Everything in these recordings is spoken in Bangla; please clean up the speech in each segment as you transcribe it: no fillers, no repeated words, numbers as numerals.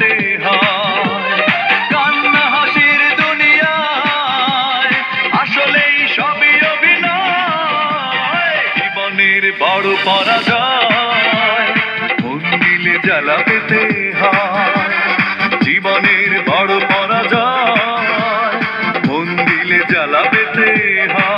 পেতে হয়। কান্না হাসির দুনিয়ায় আসলেই সবই অভিনয়। জীবনের বড় পরাজয় মন দিলে জ্বালা পেতে হয়। জীবনের বড় পরাজয় মন দিলে জ্বালা পেতে হয়।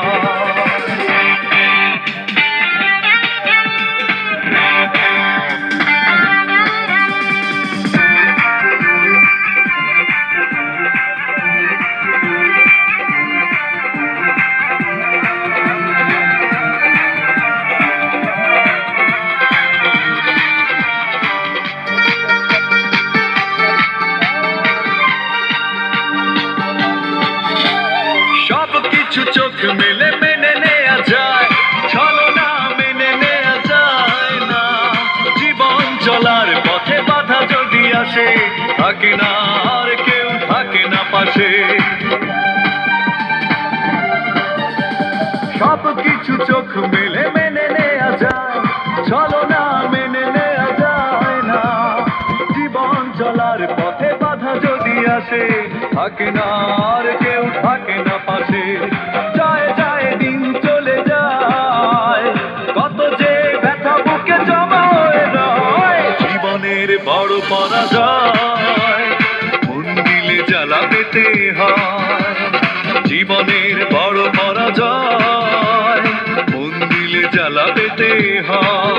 সবকিছু চোখ মেলে মেনে নেয়া যায়, ছলনা মেনে নেয়া যায় না। জীবন চলার পথে বাধা যদি আসে, থাকে না আর কেউ থাকে না পাশে। সবকিছু চোখ মেলে মেনে নেয়া যায়, ছলনা মেনে নেয়া যায় না। জীবন চলার পথে বাধা যদি আসে, থাকে না আর কেউ থাকে না পাশে। যায় যায় দিন চলে যায়, কত যে ব্যথা বুকে জমা হয়ে রয়। জীবনের বড় পরাজয় মন দিলে জ্বালা পেতে হয়। জীবনের বড় পরাজয় মন দিলে জ্বালা পেতে হয়।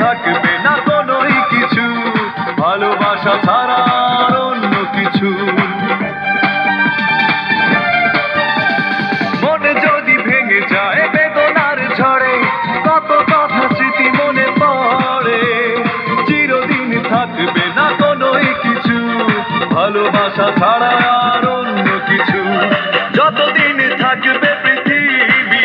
থাকবে না কোনোই কিছু, ভালোবাসা ছাড়া অন্য কিছু। মনে যদি ভেঙে যায় বেদনার ঝড়ে, কত কথা স্মৃতি মনে পড়ে। চিরদিন থাকবে না কোনোই কিছু, ভালোবাসা ছাড়া আর অন্য কিছু। যতদিন থাকবে পৃথিবী,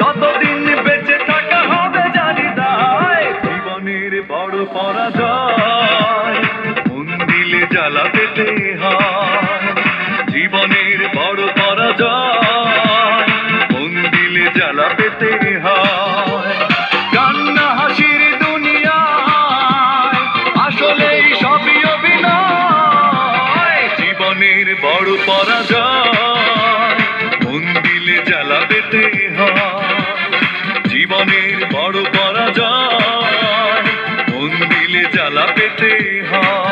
ততদিন বেঁচে থাকা হবে জানি তাই। জীবনের বড় পরাজয় মন দিলে জ্বালা পেতে হয়। জীবনের বড় পরাজয় মন দিলে জ্বালা পেতে হয়। কান্না হাসির দুনিয়ায় আসলেই সবই অভিনয়। জীবনের বড় পরাজয় মন দিলে জ্বালা পেতে হয়। জীবনের বড় পরাজয় মন দিলে জ্বালা পেতে হয়।